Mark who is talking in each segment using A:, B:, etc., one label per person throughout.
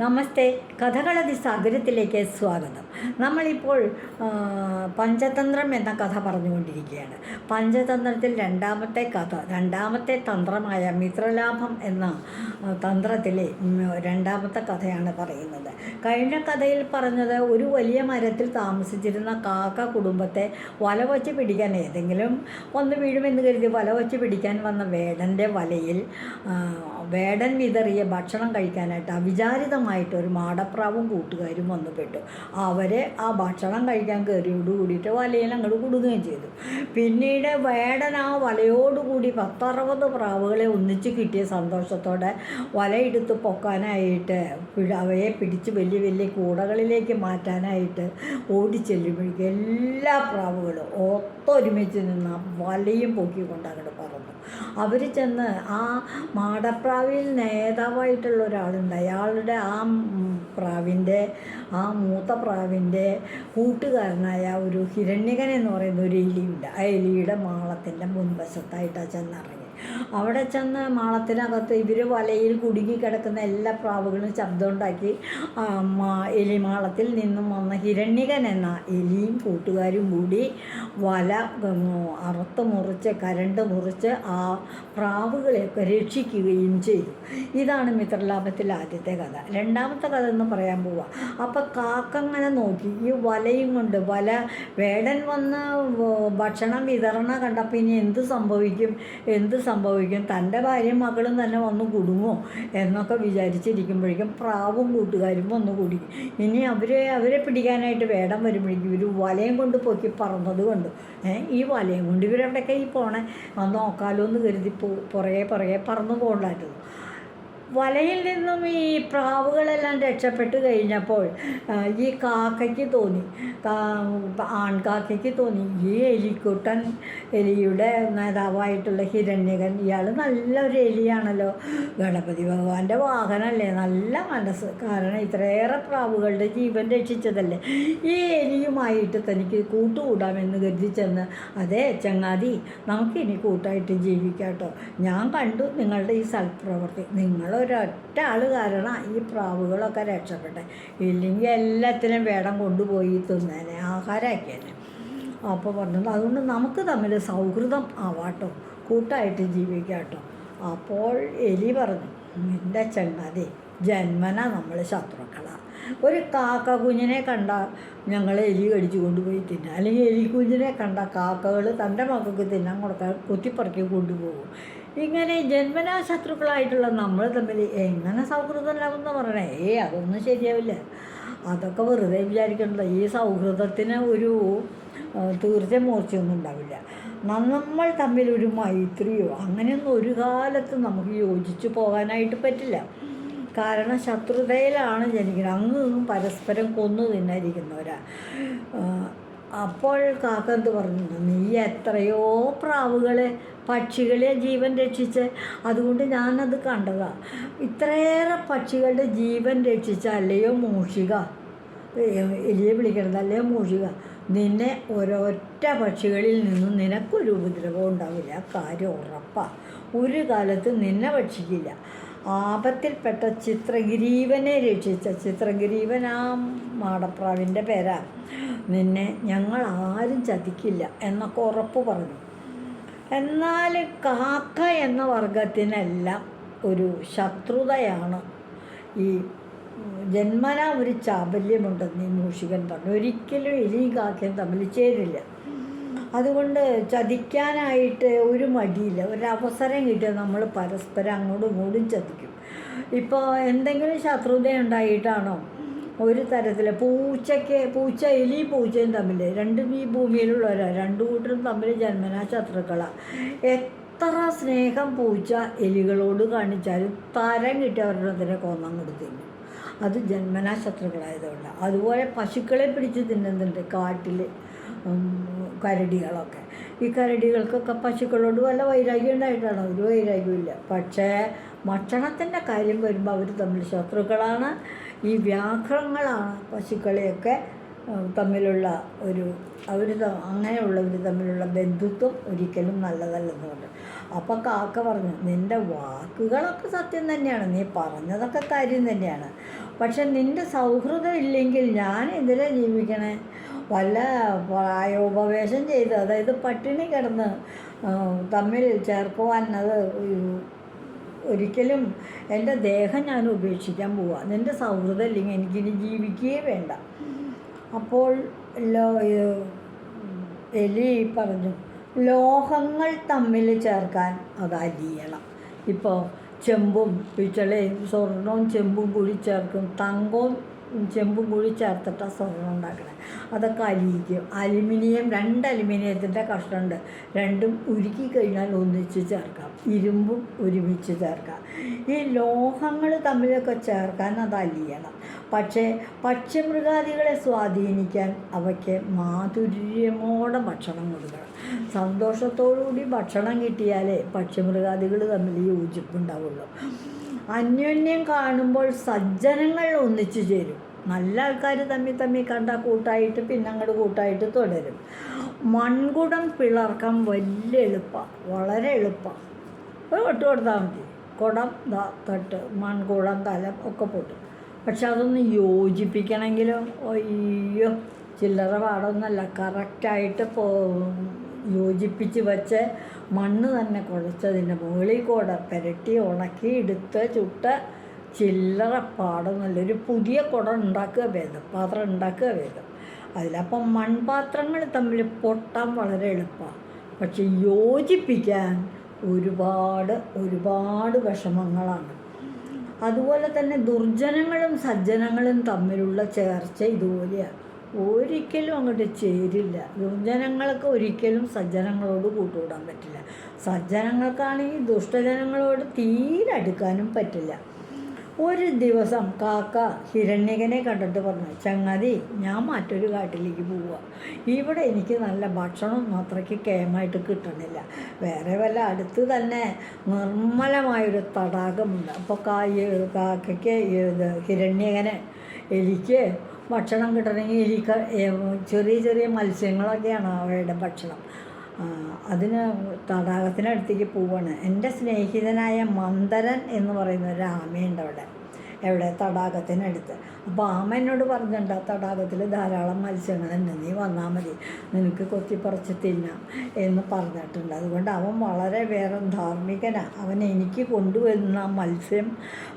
A: നമസ്തേ, കഥകളതി സാഗരത്തിലേക്ക് സ്വാഗതം. നമ്മളിപ്പോൾ പഞ്ചതന്ത്രം എന്ന കഥ പറഞ്ഞുകൊണ്ടിരിക്കുകയാണ്. പഞ്ചതന്ത്രത്തിൽ രണ്ടാമത്തെ തന്ത്രമായ മിത്രലാഭം എന്ന തന്ത്രത്തിലെ രണ്ടാമത്തെ കഥയാണ് പറയുന്നത്. കഴിഞ്ഞ കഥയിൽ പറഞ്ഞത് ഒരു വലിയ മരത്തിൽ താമസിച്ചിരുന്ന കാക്ക കുടുംബത്തെ വല വച്ച് പിടിക്കാൻ, ഏതെങ്കിലും ഒന്ന് വീഴുമെന്ന് കരുതി വല വച്ച് പിടിക്കാൻ വന്ന വേടൻ്റെ വലയിൽ വേടൻ വിതറിയ ഭക്ഷണം കഴിക്കാനായിട്ട് അവിചാരിതമായിട്ടൊരു മാടപ്രാവും കൂട്ടുകാരും വന്നുപെട്ടു. അവരെ ആ ഭക്ഷണം കഴിക്കാൻ കയറിയോട് കൂടിയിട്ട് വലയിൽ അങ്ങോട്ട് കുടുങ്ങുകയും ചെയ്തു. പിന്നീട് വേടൻ ആ വലയോടുകൂടി 10-60 പ്രാവുകളെ ഒന്നിച്ച് കിട്ടിയ സന്തോഷത്തോടെ വലയെടുത്ത് പൊക്കാനായിട്ട് അവയെ പിടിച്ച് വലിയ വലിയ കൂടകളിലേക്ക് മാറ്റാനായിട്ട് ഓടിച്ചെല്ലുമ്പോഴേക്കും എല്ലാ പ്രാവുകളും ഒത്തൊരുമിച്ച് നിന്ന് വലയും പൊക്കിക്കൊണ്ട് അങ്ങോട്ട് പറന്നു. അവർ ചെന്ന് ആ മാടപ്രാവിൽ നേതാവായിട്ടുള്ള ഒരാളുണ്ട്. അയാളുടെ ആ മൂത്ത പ്രാവിൻ്റെ കൂട്ടുകാരനായ ഒരു ഹിരണ്യകൻ എന്ന് പറയുന്ന ഒരു എലിയുണ്ട്. ആ എലിയുടെ മാളത്തിൻ്റെ മുൻവശത്തായിട്ടാണ് ചെന്നിറങ്ങി. അവിടെ ചെന്ന് മാളത്തിനകത്ത് ഇവർ വലയിൽ കുടുങ്ങിക്കിടക്കുന്ന എല്ലാ പ്രാവുകളും ശബ്ദമുണ്ടാക്കി എലിമാളത്തിൽ നിന്നും വന്ന ഹിരണ്യകൻ എന്ന എലിയും കൂട്ടുകാരും കൂടി വല അറുത്ത് മുറിച്ച് കരണ്ട് മുറിച്ച് ആ പ്രാവുകളെയൊക്കെ രക്ഷിക്കുകയും ചെയ്തു. ഇതാണ് മിത്രലാഭത്തിലെ ആദ്യത്തെ കഥ. രണ്ടാമത്തെ കഥ എന്ന് പറയാൻ പോവുക. അപ്പം കാക്കങ്ങനെ നോക്കി ഈ വലയും കൊണ്ട് വേടൻ വന്ന് ഭക്ഷണം വിതരണ കണ്ടപ്പോൾ ഇനി എന്ത് സംഭവിക്കും തൻ്റെ ഭാര്യയും മക്കളും തന്നെ വന്ന് കുടുങ്ങോ എന്നൊക്കെ വിചാരിച്ചിരിക്കുമ്പോഴേക്കും പ്രാവും കൂട്ടുകാരും വന്നു കൂടി. ഇനി അവരെ പിടിക്കാനായിട്ട് വേടം വരുമ്പോഴേക്കും ഇവർ വലയും കൊണ്ട് പൊക്കി പറന്നത് കൊണ്ട് ഈ വലയും കൊണ്ട് ഇവരെവിടെയൊക്കെ ഈ പോണേ നോക്കാലോ എന്ന് കരുതി പുറകെ പറന്നു പോകണ്ടായിരുന്നു. വലയിൽ നിന്നും ഈ പ്രാവുകളെല്ലാം രക്ഷപ്പെട്ട് കഴിഞ്ഞപ്പോൾ ഈ കാക്കയ്ക്ക് തോന്നി, ആൺകാക്കയ്ക്ക് തോന്നി, ഈ എലിയുടെ നേതാവായിട്ടുള്ള ഹിരണ്യകൻ ഇയാൾ നല്ലൊരു എലിയാണല്ലോ, ഗണപതി ഭഗവാന്റെ വാഹനമല്ലേ, നല്ല മനസ്സ്, കാരണം ഇത്രയേറെ പ്രാവുകളുടെ ജീവൻ രക്ഷിച്ചതല്ലേ, ഈ എലിയുമായിട്ട് തനിക്ക് കൂട്ടുകൂടാമെന്ന് കരുതി ചെന്ന്, അതേ ചങ്ങാതി, നമുക്കിനി കൂട്ടായിട്ട് ജീവിക്കാട്ടോ, ഞാൻ കണ്ടു നിങ്ങളുടെ ഈ സൽപ്രവൃത്തി, ഒരൊറ്റ ആൾ കാരണം ഈ പ്രാവുകളൊക്കെ രക്ഷപ്പെട്ടെ, ഇല്ലെങ്കിൽ എല്ലാത്തിനും വേടം കൊണ്ടുപോയി തിന്നേനെ, ആഹാരമാക്കിയേനെ. അപ്പോൾ പറഞ്ഞത് അതുകൊണ്ട് നമുക്ക് തമ്മിൽ സൗഹൃദം ആവാട്ടോ, കൂട്ടായിട്ട് ജീവിക്കാട്ടോ. അപ്പോൾ എലി പറഞ്ഞു, എൻ്റെ ചങ്ങാതി, ജന്മന നമ്മൾ ശത്രുക്കളാണ്. ഒരു കാക്ക കുഞ്ഞിനെ കണ്ട ഞങ്ങൾ എലി കടിച്ചു കൊണ്ടുപോയി തിന്നാം, അല്ലെങ്കിൽ എലിക്കുഞ്ഞിനെ കണ്ട കാക്കകൾ തൻ്റെ മക്കൾക്ക് തിന്നാൻ കൊടുക്കാൻ കുത്തിപ്പറക്കി കൊണ്ടുപോകും. ഇങ്ങനെ ജന്മനാ ശത്രുക്കളായിട്ടുള്ള നമ്മൾ തമ്മിൽ എങ്ങനെ സൗഹൃദമില്ലാമെന്ന് പറയണേ? അതൊന്നും ശരിയാവില്ല. അതൊക്കെ വെറുതെ വിചാരിക്കേണ്ടത്. ഈ സൗഹൃദത്തിന് ഒരു മൂർച്ചയൊന്നും ഉണ്ടാവില്ല. നമ്മൾ തമ്മിൽ ഒരു മൈത്രിയോ അങ്ങനെയൊന്നും ഒരു കാലത്ത് നമുക്ക് യോജിച്ച് പോകാനായിട്ട് പറ്റില്ല. കാരണം ശത്രുതയിലാണ് ജനിക്കുന്നത്, അങ്ങും പരസ്പരം കൊന്നു തിന്നായിരിക്കുന്നവരാ. അപ്പോൾ കാക്ക എന്ത് പറഞ്ഞു, നീ എത്രയോ പ്രാവുകളെ പക്ഷികളെ ജീവൻ രക്ഷിച്ച്, അതുകൊണ്ട് ഞാനത് കണ്ടതാണ്. ഇത്രയേറെ പക്ഷികളുടെ ജീവൻ രക്ഷിച്ച അല്ലയോ മൂഷിക, എലിയെ വിളിക്കണത് അല്ലയോ മൂഷിക, നിന്നെ ഒരൊറ്റ പക്ഷികളിൽ നിന്നും നിനക്കൊരു ഉപദ്രവം ഉണ്ടാവില്ല, കാര്യം ഉറപ്പാണ്. ഒരു കാലത്ത് നിന്നെ ഭക്ഷിക്കില്ല. ആപത്തിൽപ്പെട്ട ചിത്രഗിരീവനെ രക്ഷിച്ച, ചിത്രഗിരീവൻ ആ മാടപ്രാവിൻ്റെ പേരാ, നിന്നെ ഞങ്ങൾ ആരും ചതിക്കില്ല എന്നൊക്കെ ഉറപ്പ് പറഞ്ഞു. എന്നാൽ കാക്ക എന്ന വർഗത്തിനെല്ലാം ഒരു ശത്രുതയാണ്, ഈ ജന്മന ഒരു ചാബല്യമുണ്ടെന്ന് ഈ മൂഷികൻ പറഞ്ഞു. ഒരിക്കലും എലിയും കാക്കയും തമ്മിൽ ചേരില്ല. അതുകൊണ്ട് ചതിക്കാനായിട്ട് ഒരു മടിയില്ല. ഒരവസരം കിട്ടിയാൽ നമ്മൾ പരസ്പരം അങ്ങോട്ടും ഇങ്ങോട്ടും ചതിക്കും. ഇപ്പോൾ എന്തെങ്കിലും ശത്രുത ഉണ്ടായിട്ടാണോ ഒരു തരത്തിൽ പൂച്ച എലിയും പൂച്ചയും തമ്മിൽ, രണ്ടും ഈ ഭൂമിയിലുള്ളവരാണ്, രണ്ടു കൂട്ടരും തമ്മിൽ ജന്മനാ ശത്രുക്കളാണ്. എത്ര സ്നേഹം പൂച്ച എലികളോട് കാണിച്ചാലും തരം കിട്ടിയവരുടെ കൊന്നം കൊടുത്തില്ല, അത് ജന്മനാ ശത്രുക്കളായതുകൊണ്ട്. അതുപോലെ പശുക്കളെ പിടിച്ച് തിന്നുന്നുണ്ട് കാട്ടിൽ കരടികളൊക്കെ. ഈ കരടികൾക്കൊക്കെ പശുക്കളോട് വല്ല വൈരാഗ്യം ഉണ്ടായിട്ടാണോ? ഒരു വൈരാഗ്യമില്ല. പക്ഷേ ഭക്ഷണത്തിൻ്റെ കാര്യം വരുമ്പോൾ അവർ തമ്മിൽ ശത്രുക്കളാണ്. ഈ വ്യാഘ്രങ്ങളാണ് പശുക്കളെയൊക്കെ തമ്മിലുള്ള അങ്ങനെയുള്ളവർ തമ്മിലുള്ള ബന്ധുത്വം ഒരിക്കലും നല്ലതല്ലെന്ന് പറഞ്ഞു. അപ്പോൾ കാക്ക പറഞ്ഞു, നിൻ്റെ വാക്കുകളൊക്കെ സത്യം തന്നെയാണ്, നീ പറഞ്ഞതൊക്കെ കാര്യം തന്നെയാണ്. പക്ഷെ നിൻ്റെ സൗഹൃദം ഇല്ലെങ്കിൽ ഞാൻ എന്തിനാ ജീവിക്കണേ? വല്ല പ്രായോപവേശം ചെയ്ത്, അതായത് പട്ടിണി കിടന്ന് തമ്മിൽ ചേർക്കുവാൻ അത് ഒരിക്കലും എൻ്റെ ദേഹം ഞാൻ ഉപേക്ഷിക്കാൻ പോവുക. നിൻ്റെ സൗഹൃദം ഇല്ലെങ്കിൽ എനിക്കിനി ജീവിക്കുകയേ വേണ്ട. അപ്പോൾ എലി പറഞ്ഞു, ലോഹങ്ങൾ തമ്മിൽ ചേർക്കാൻ അത് അലിയണം. ഇപ്പോൾ ചെമ്പും പിച്ചളയും സ്വർണവും ചെമ്പും കൂടി ചേർക്കും, തങ്കവും ചെമ്പും കൂടി ചേർത്തിട്ടാണ് സ്വർണ്ണം ഉണ്ടാക്കണേ. അതൊക്കെ അലിയിക്കും. അലുമിനിയം, 2 അലുമിനിയത്തിൻ്റെ കഷ്ണമുണ്ട്, രണ്ടും ഉരുക്കി കഴിഞ്ഞാൽ ഒന്നിച്ച് ചേർക്കാം. ഇരുമ്പും ഒരുമിച്ച് ചേർക്കാം. ഈ ലോഹങ്ങൾ തമ്മിലൊക്കെ ചേർക്കാൻ അത് അലിയണം. പക്ഷേ പക്ഷിമൃഗാദികളെ സ്വാധീനിക്കാൻ അവയ്ക്ക് മാധുര്യമോടെ ഭക്ഷണം കൊടുക്കണം. സന്തോഷത്തോടുകൂടി ഭക്ഷണം കിട്ടിയാലേ പക്ഷിമൃഗാദികൾ തമ്മിൽ യോജിപ്പുണ്ടാവുള്ളൂ. അന്യോന്യം കാണുമ്പോൾ സജ്ജനങ്ങൾ ഒന്നിച്ചു ചേരും. നല്ല ആൾക്കാർ തമ്മിൽ കണ്ടാൽ കൂട്ടായിട്ട് പിന്നെ അങ്ങോട്ട് കൂട്ടായിട്ട് തുടരും. മൺകുടം പിളർക്കാൻ വലിയ എളുപ്പമാണ്, വളരെ എളുപ്പമാണ്. ഒരു കൊട്ട് കൊടുത്താൽ മതി, കുടം തട്ട് മൺകുടം കലം ഒക്കെ പൊട്ടും. പക്ഷെ അതൊന്ന് യോജിപ്പിക്കണമെങ്കിലും അയ്യോ ചില്ലറ പാടൊന്നുമല്ല. കറക്റ്റായിട്ട് യോജിപ്പിച്ച് വെച്ച് മണ്ണ് തന്നെ കുഴച്ചതിൻ്റെ മുകളിൽ കൂടെ പുരട്ടി ഉണക്കി എടുത്ത് ചുട്ട് ചില്ലറ പാടൊന്നുമല്ല. ഒരു പുതിയ കുടം ഉണ്ടാക്കുക ഭേദം, പാത്രം ഉണ്ടാക്കുക ഭേദം. അതിലപ്പം മൺപാത്രങ്ങൾ തമ്മിൽ പൊട്ടാൻ വളരെ എളുപ്പമാണ്. പക്ഷെ യോജിപ്പിക്കാൻ ഒരുപാട് വിഷമങ്ങളാണ്. അതുപോലെ തന്നെ ദുർജനങ്ങളും സജ്ജനങ്ങളും തമ്മിലുള്ള ചേർച്ച ഇതുപോലെയാണ്. ഒരിക്കലും അങ്ങോട്ട് ചേരില്ല. ദുർജനങ്ങൾക്ക് ഒരിക്കലും സജ്ജനങ്ങളോട് കൂട്ടുകൂടാൻ പറ്റില്ല. സജ്ജനങ്ങൾക്കാണെങ്കിൽ ദുഷ്ടജനങ്ങളോട് തീരെ അടുക്കാനും പറ്റില്ല. ഒരു ദിവസം കാക്ക ഹിരണ്യകനെ കണ്ടിട്ട് പറഞ്ഞു, ചങ്ങാതി, ഞാൻ മറ്റൊരു കാട്ടിലേക്ക് പോവുക. ഇവിടെ എനിക്ക് നല്ല ഭക്ഷണമൊന്നും അത്രയ്ക്ക് കേമായിട്ട് കിട്ടണില്ല. വേറെ വല്ല അടുത്ത് തന്നെ നിർമ്മലമായൊരു തടാകമുണ്ട്. അപ്പോൾ കാക്കയ്ക്ക് ഹിരണ്യകന് എലിക്ക് ഭക്ഷണം കിട്ടണമെങ്കിൽ ചെറിയ മത്സ്യങ്ങളൊക്കെയാണ് അവയുടെ ഭക്ഷണം. അതിന് തടാകത്തിനടുത്തേക്ക് പോവാണ്. എൻ്റെ സ്നേഹിതനായ മന്ദരൻ എന്ന് പറയുന്ന ഒരു ആമയുണ്ട് എവിടെ തടാകത്തിനടുത്ത്. അപ്പോൾ ആമ എന്നോട് പറഞ്ഞിട്ടുണ്ട്, ആ തടാകത്തിൽ ധാരാളം മത്സ്യങ്ങളുണ്ട്, നീ വന്നാൽ മതി, നിനക്ക് കൊത്തിപ്പറിച്ച് തിന്നാം എന്ന് പറഞ്ഞിട്ടുണ്ട്. അതുകൊണ്ട് അവൻ വളരെ വേറെ ധാർമ്മികനാണ്. അവൻ എനിക്ക് കൊണ്ടുവരുന്ന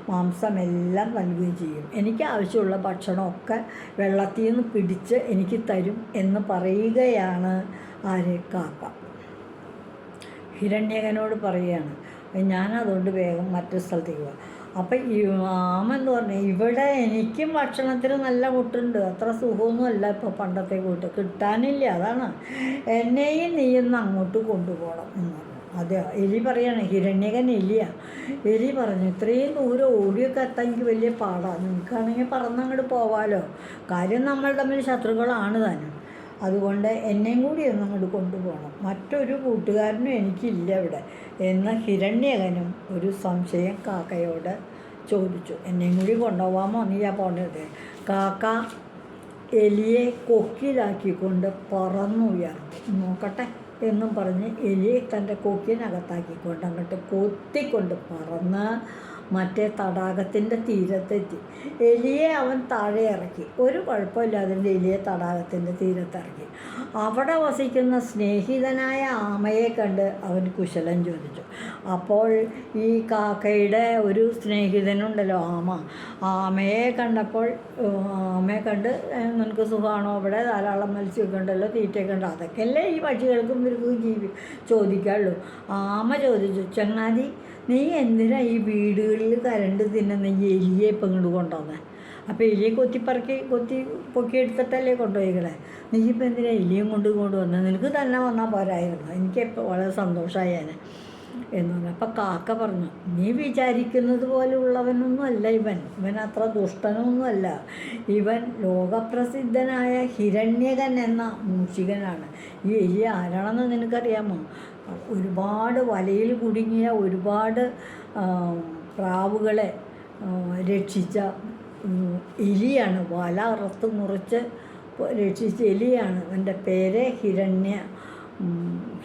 A: മാംസമെല്ലാം നൽകുകയും ചെയ്യും. എനിക്ക് ആവശ്യമുള്ള ഭക്ഷണമൊക്കെ വെള്ളത്തിൽ നിന്ന് പിടിച്ച് എനിക്ക് തരും എന്ന് പറയുകയാണ് കാക്ക. ഹിരണ്യകനോട് പറയുകയാണ്, ഞാനതുകൊണ്ട് വേഗം മറ്റൊരു സ്ഥലത്തേക്ക് പോകാം. അപ്പം ഈ ആമെന്ന് പറഞ്ഞാൽ, ഇവിടെ എനിക്കും ഭക്ഷണത്തിന് നല്ല മുട്ടുണ്ട്, അത്ര സുഖമൊന്നുമല്ല ഇപ്പോൾ പണ്ടത്തെ കൂട്ട്, കിട്ടാനില്ല. അതാണ് എന്നെയും നീയൊന്ന് അങ്ങോട്ട് കൊണ്ടുപോകണം എന്ന് പറഞ്ഞു. അതെ, എലി പറയാണ്, ഹിരണ്യകൻ എലിയാണ്. എലി പറഞ്ഞു, ഇത്രയും ദൂരം ഓടിയൊക്കെ എത്താൻ എനിക്ക് വലിയ പാടാണ്, നിനക്കാണെങ്കിൽ പറന്നങ്ങോട്ട് പോവാലോ, കാര്യം നമ്മൾ തമ്മിൽ ശത്രുക്കളാണ് താനും, അതുകൊണ്ട് എന്നെയും കൂടി ഒന്ന് അങ്ങോട്ട് കൊണ്ടുപോകണം, മറ്റൊരു കൂട്ടുകാരനും എനിക്കില്ല ഇവിടെ എന്ന് ഹിരണ്യകനും ഒരു സംശയം കാക്കയോട് ചോദിച്ചു. എന്നെയും കൂടി കൊണ്ടുപോകാമോ, നീയാ പോകേണ്ടത്? കാക്ക എലിയെ കൊക്കിലാക്കിക്കൊണ്ട് പറന്നുയർന്നു. നോക്കട്ടെ എന്നും പറഞ്ഞ് എലിയെ തൻ്റെ കൊക്കിനകത്താക്കിക്കൊണ്ട് അങ്ങോട്ട് കൊത്തിക്കൊണ്ട് പറന്ന് മറ്റേ തടാകത്തിൻ്റെ തീരത്തെത്തി. എലിയെ അവൻ താഴെ ഇറക്കി. ഒരു കുഴപ്പമില്ലാതെ എലിയെ തടാകത്തിൻ്റെ തീരത്തിറക്കി. അവിടെ വസിക്കുന്ന സ്നേഹിതനായ ആമയെ കണ്ട് അവൻ കുശലം ചോദിച്ചു. അപ്പോൾ ഈ കാക്കയുടെ ഒരു സ്നേഹിതനുണ്ടല്ലോ ആമയെ കണ്ടപ്പോൾ ആമയെ കണ്ട്, നിനക്ക് സുഖമാണോ, ഇവിടെ ധാരാളം മത്സ്യമൊക്കെ ഉണ്ടല്ലോ, തീറ്റയൊക്കെ ഉണ്ടോ, അതൊക്കെയല്ലേ ഈ പക്ഷികൾക്കും ഇവർക്കും ചോദിക്കാനുള്ളൂ. ആമ ചോദിച്ചു, ചങ്ങാതി, നീ എന്തിനാ ഈ വീടുകളിൽ കരണ്ട് തിന്നുന്ന എലിയെ ഇപ്പം ഇങ്ങോട്ട് കൊണ്ടുവന്നേ? അപ്പോൾ എലിയെ കൊത്തി പൊക്കിയെടുത്തിട്ടല്ലേ കൊണ്ടുപോയിക്കളെ, നീ ഇപ്പം എന്തിനാ എലിയും കൊണ്ടുവന്നത്? നിനക്ക് തന്നെ വന്നാൽ പോരായിരുന്നു, എനിക്കിപ്പോൾ വളരെ സന്തോഷമായേനെ എന്ന് പറഞ്ഞു. അപ്പം കാക്ക പറഞ്ഞു, നീ വിചാരിക്കുന്നത് പോലെയുള്ളവനൊന്നും അല്ല ഇവൻ അത്ര ദുഷ്ടനൊന്നുമല്ല. ഇവൻ ലോകപ്രസിദ്ധനായ ഹിരണ്യകൻ എന്ന മൂഷികനാണ്. ഈ എലി ആരാണെന്ന് നിനക്കറിയാമോ? ഒരുപാട് വലയിൽ കുടുങ്ങിയ ഒരുപാട് പ്രാവുകളെ രക്ഷിച്ച എലിയാണ്. വല അറുത്ത് മുറിച്ച് രക്ഷിച്ച എലിയാണ്. എൻ്റെ പേര്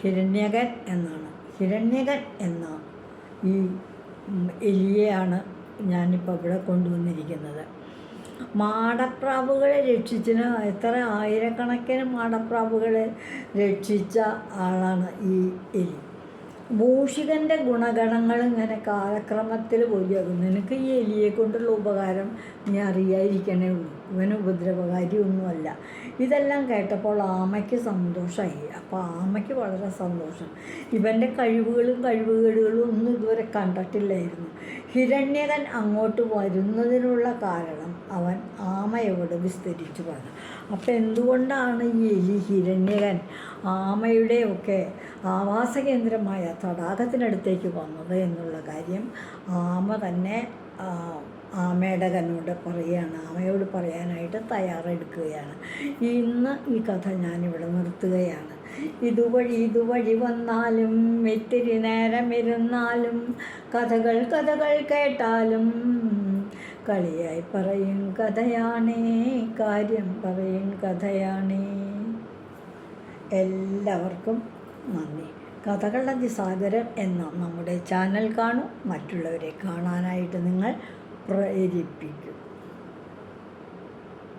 A: ഹിരണ്യകൻ എന്നാണ്. ഹിരണ്യകൻ എന്ന ഈ എലിയെയാണ് ഞാനിപ്പോൾ ഇവിടെ കൊണ്ടുവന്നിരിക്കുന്നത്. മാടപ്രാവുകളെ രക്ഷിച്ചതിന് എത്ര ആയിരക്കണക്കിന് മാടപ്രാവുകളെ രക്ഷിച്ച ആളാണ് ഈ എലി. മൂഷികൻ്റെ ഗുണഗണങ്ങൾ ഇങ്ങനെ കാലക്രമത്തിൽ പോലെയാകും. നിനക്ക് ഈ എലിയെ കൊണ്ടുള്ള ഉപകാരം നീ അറിയാതിരിക്കണേ ഉള്ളൂ. ഇവന് ഉപദ്രവകാരിയൊന്നുമല്ല. ഇതെല്ലാം കേട്ടപ്പോൾ ആമയ്ക്ക് സന്തോഷമായി. അപ്പോൾ ആമയ്ക്ക് വളരെ സന്തോഷം. ഇവൻ്റെ കഴിവുകേടുകളും ഒന്നും ഇതുവരെ കണ്ടിട്ടില്ലായിരുന്നു. ഹിരണ്യകൻ അങ്ങോട്ട് വരുന്നതിനുള്ള കാരണം അവൻ ആമയോട് വിസ്തരിച്ചു പറഞ്ഞു. അപ്പം എന്തുകൊണ്ടാണ് ഈ എലി ഹിരണ്യകൻ ആമയുടെയൊക്കെ ആവാസകേന്ദ്രമായ തടാകത്തിനടുത്തേക്ക് വന്നത് എന്നുള്ള കാര്യം ആമ തന്നെ ആമയുടെ പറയുകയാണ്. ആമയോട് പറയാനായിട്ട് തയ്യാറെടുക്കുകയാണ്. ഇന്ന് ഈ കഥ ഞാനിവിടെ നിർത്തുകയാണ്. ഇതുവഴി വന്നാലും ഇത്തിരി നേരം ഇരുന്നാലും കഥകൾ കേട്ടാലും കളിയായി പറയും കഥയാണേ, കാര്യം പറയും കഥയാണേ. എല്ലാവർക്കും നന്ദി. കഥകളുടെ അതിസാഗരം എന്ന നമ്മുടെ ചാനൽ കാണൂ. മറ്റുള്ളവരെ കാണാനായിട്ട് നിങ്ങൾ പ്രേരിപ്പിക്കും.